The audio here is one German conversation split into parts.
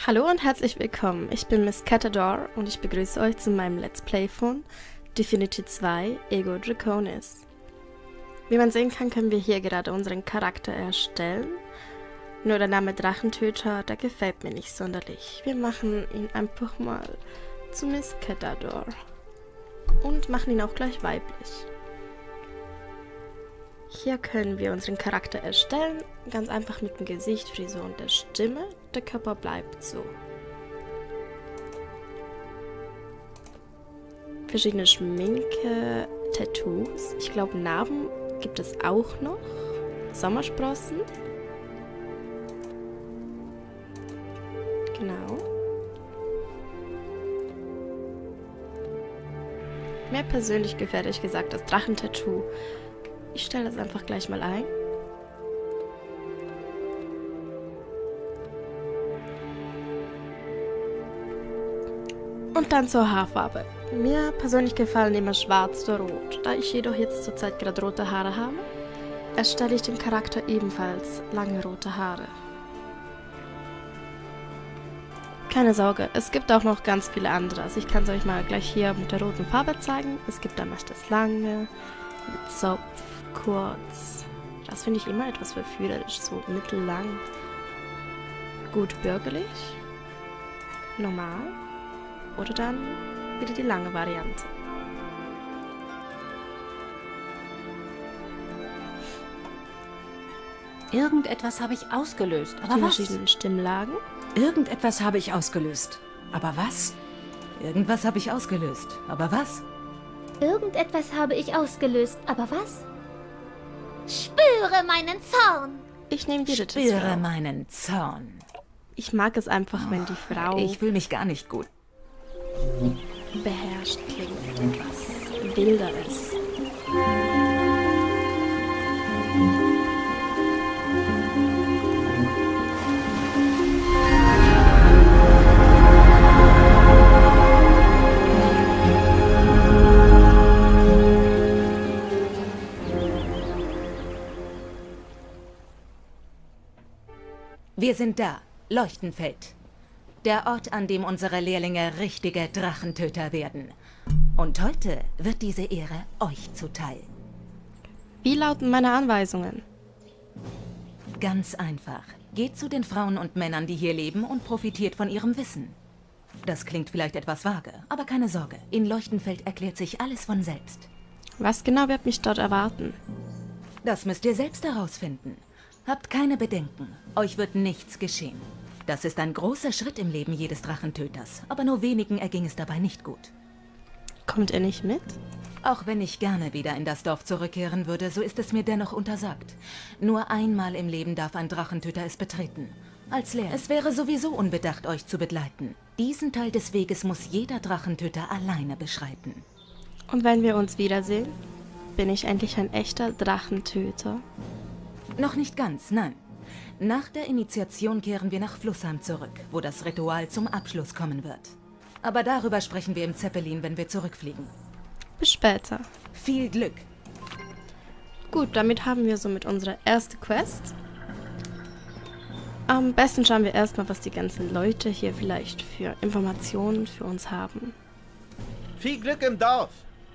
Hallo und herzlich willkommen, ich bin Miss Catador und ich begrüße euch zu meinem Let's Play von Divinity 2 Ego Draconis. Wie man sehen kann, können wir hier gerade unseren Charakter erstellen. Nur der Name Drachentöter, der gefällt mir nicht sonderlich. Wir machen ihn einfach mal zu Miss Catador und machen ihn auch gleich weiblich. Hier können wir unseren Charakter erstellen, ganz einfach mit dem Gesicht, Frisur und der Stimme. Der Körper bleibt so. Verschiedene Schminke, Tattoos. Ich glaube, Narben gibt es auch noch. Sommersprossen. Genau. Mir persönlich gefällt ehrlich gesagt das Drachentattoo. Ich stelle das einfach gleich mal ein. Und dann zur Haarfarbe. Mir persönlich gefallen immer schwarz oder rot. Da ich jedoch jetzt zurzeit gerade rote Haare habe, erstelle ich dem Charakter ebenfalls lange rote Haare. Keine Sorge, es gibt auch noch ganz viele andere. Also ich kann es euch mal gleich hier mit der roten Farbe zeigen. Es gibt dann noch das lange, mit Zopf, kurz. Das finde ich immer etwas verführerisch, so mittellang. Gut bürgerlich, normal oder dann wieder die lange Variante. Irgendetwas habe ich ausgelöst. Aber Die was? verschiedenen Stimmlagen. Irgendetwas habe ich ausgelöst. Aber was? Irgendwas habe ich ausgelöst. Aber was? Irgendetwas habe ich ausgelöst, aber was? Spüre meinen Zorn! Ich nehme die dritte Spüre Frau. meinen Zorn. Ich mag es einfach, wenn die Frau Ich fühle mich gar nicht gut. beherrscht klingt, etwas Wilderes. Wir sind da, Leuchtenfeld. Der Ort, an dem unsere Lehrlinge richtige Drachentöter werden. Und heute wird diese Ehre euch zuteil. Wie lauten meine Anweisungen? Ganz einfach. Geht zu den Frauen und Männern, die hier leben und profitiert von ihrem Wissen. Das klingt vielleicht etwas vage, aber keine Sorge. In Leuchtenfeld erklärt sich alles von selbst. Was genau wird mich dort erwarten? Das müsst ihr selbst herausfinden. Habt keine Bedenken. Euch wird nichts geschehen. Das ist ein großer Schritt im Leben jedes Drachentöters, aber nur wenigen erging es dabei nicht gut. Kommt ihr nicht mit? Auch wenn ich gerne wieder in das Dorf zurückkehren würde, so ist es mir dennoch untersagt. Nur einmal im Leben darf ein Drachentöter es betreten. Als Lehrer. Es wäre sowieso unbedacht, euch zu begleiten. Diesen Teil des Weges muss jeder Drachentöter alleine beschreiten. Und wenn wir uns wiedersehen, bin ich endlich ein echter Drachentöter? Noch nicht ganz, nein. Nach der Initiation kehren wir nach Flussheim zurück, wo das Ritual zum Abschluss kommen wird. Aber darüber sprechen wir im Zeppelin, wenn wir zurückfliegen. Bis später. Viel Glück! Gut, damit haben wir somit unsere erste Quest. Am besten schauen wir erstmal, was die ganzen Leute hier vielleicht für Informationen für uns haben. Viel Glück im Dorf.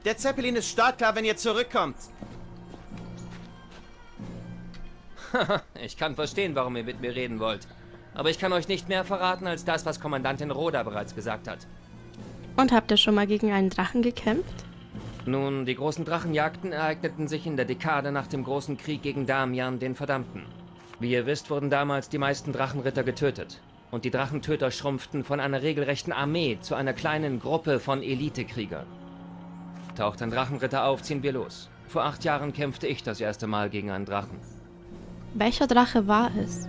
Der Zeppelin ist startklar, wenn ihr zurückkommt. Ich kann verstehen, warum ihr mit mir reden wollt. Aber ich kann euch nicht mehr verraten, als das, was Kommandantin Rhoda bereits gesagt hat. Und habt ihr schon mal gegen einen Drachen gekämpft? Nun, die großen Drachenjagden ereigneten sich in der Dekade nach dem großen Krieg gegen Damian, den Verdammten. Wie ihr wisst, wurden damals die meisten Drachenritter getötet. Und die Drachentöter schrumpften von einer regelrechten Armee zu einer kleinen Gruppe von Elitekriegern. Taucht ein Drachenritter auf, ziehen wir los. Vor 8 Jahren kämpfte ich das erste Mal gegen einen Drachen. Welcher Drache war es?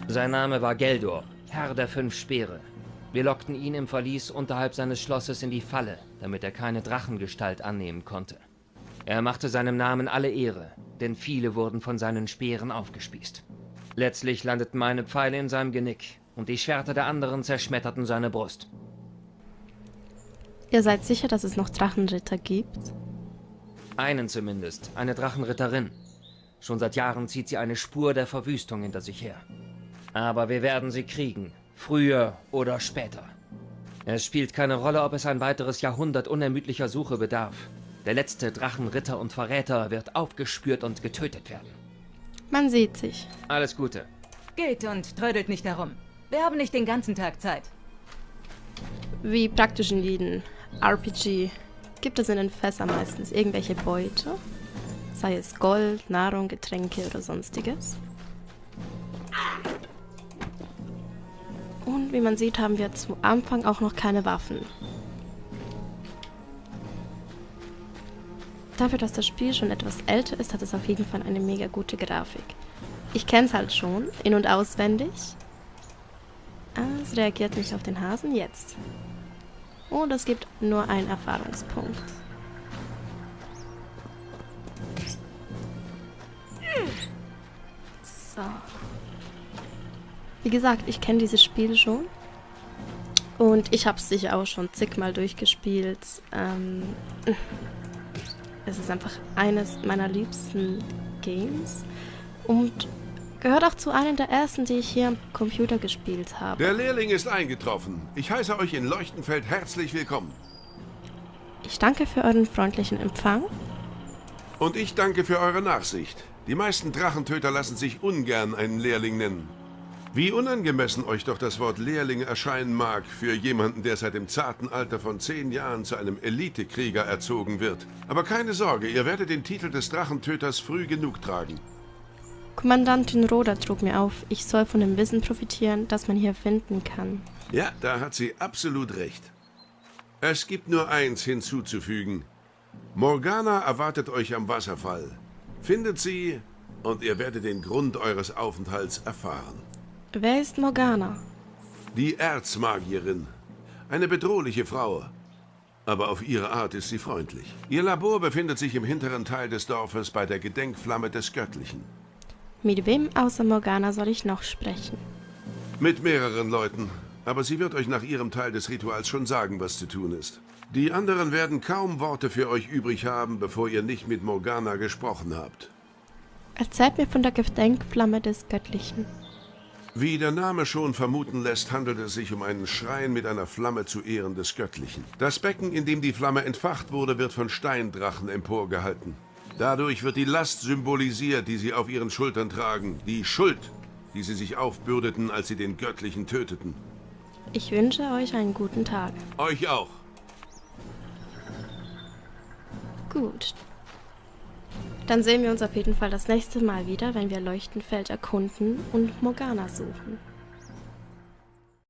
Sein Name war Geldor, Herr der 5 Speere. Wir lockten ihn im Verlies unterhalb seines Schlosses in die Falle, damit er keine Drachengestalt annehmen konnte. Er machte seinem Namen alle Ehre, denn viele wurden von seinen Speeren aufgespießt. Letztlich landeten meine Pfeile in seinem Genick und die Schwerter der anderen zerschmetterten seine Brust. Ihr seid sicher, dass es noch Drachenritter gibt? Einen zumindest, eine Drachenritterin. Schon seit Jahren zieht sie eine Spur der Verwüstung hinter sich her. Aber wir werden sie kriegen, Früher oder später. Es spielt keine Rolle, ob es ein weiteres Jahrhundert unermüdlicher Suche bedarf. Der letzte Drachenritter und Verräter wird aufgespürt und getötet werden. Man sieht sich. Alles Gute. Geht und trödelt nicht herum. Wir haben nicht den ganzen Tag Zeit. Wie praktisch in jedem RPG gibt es in den Fässern meistens irgendwelche Beute, sei es Gold, Nahrung, Getränke oder sonstiges. Und wie man sieht, haben wir zu Anfang auch noch keine Waffen. Dafür, dass das Spiel schon etwas älter ist, hat es auf jeden Fall eine mega gute Grafik. Ich kenne es halt schon, in- und auswendig. Es reagiert nicht auf den Hasen jetzt. Und es gibt nur einen Erfahrungspunkt. So. Wie gesagt, ich kenne dieses Spiel schon. Und ich habe es sicher auch schon zigmal durchgespielt. Es ist einfach eines meiner liebsten Games. Und gehört auch zu einem der ersten, die ich hier am Computer gespielt habe. Der Lehrling ist eingetroffen. Ich heiße euch in Leuchtenfeld herzlich willkommen. Ich danke für euren freundlichen Empfang. Und ich danke für eure Nachsicht. Die meisten Drachentöter lassen sich ungern einen Lehrling nennen. Wie unangemessen euch doch das Wort Lehrling erscheinen mag für jemanden, der seit dem zarten Alter von 10 Jahren zu einem Elitekrieger erzogen wird. Aber keine Sorge, ihr werdet den Titel des Drachentöters früh genug tragen. Kommandantin Roda trug mir auf, ich soll von dem Wissen profitieren, das man hier finden kann. Ja, da hat sie absolut recht. Es gibt nur eins hinzuzufügen. Morgana erwartet euch am Wasserfall. Findet sie und ihr werdet den Grund eures Aufenthalts erfahren. Wer ist Morgana? Die Erzmagierin. Eine bedrohliche Frau. Aber auf ihre Art ist sie freundlich. Ihr Labor befindet sich im hinteren Teil des Dorfes bei der Gedenkflamme des Göttlichen. Mit wem außer Morgana soll ich noch sprechen? Mit mehreren Leuten. Aber sie wird euch nach ihrem Teil des Rituals schon sagen, was zu tun ist. Die anderen werden kaum Worte für euch übrig haben, bevor ihr nicht mit Morgana gesprochen habt. Erzählt mir von der Gedenkflamme des Göttlichen. Wie der Name schon vermuten lässt, handelt es sich um einen Schrein mit einer Flamme zu Ehren des Göttlichen. Das Becken, in dem die Flamme entfacht wurde, wird von Steindrachen emporgehalten. Dadurch wird die Last symbolisiert, die sie auf ihren Schultern tragen. Die Schuld, die sie sich aufbürdeten, als sie den Göttlichen töteten. Ich wünsche euch einen guten Tag. Euch auch. Gut. Dann sehen wir uns auf jeden Fall das nächste Mal wieder, wenn wir Leuchtenfeld erkunden und Morgana suchen.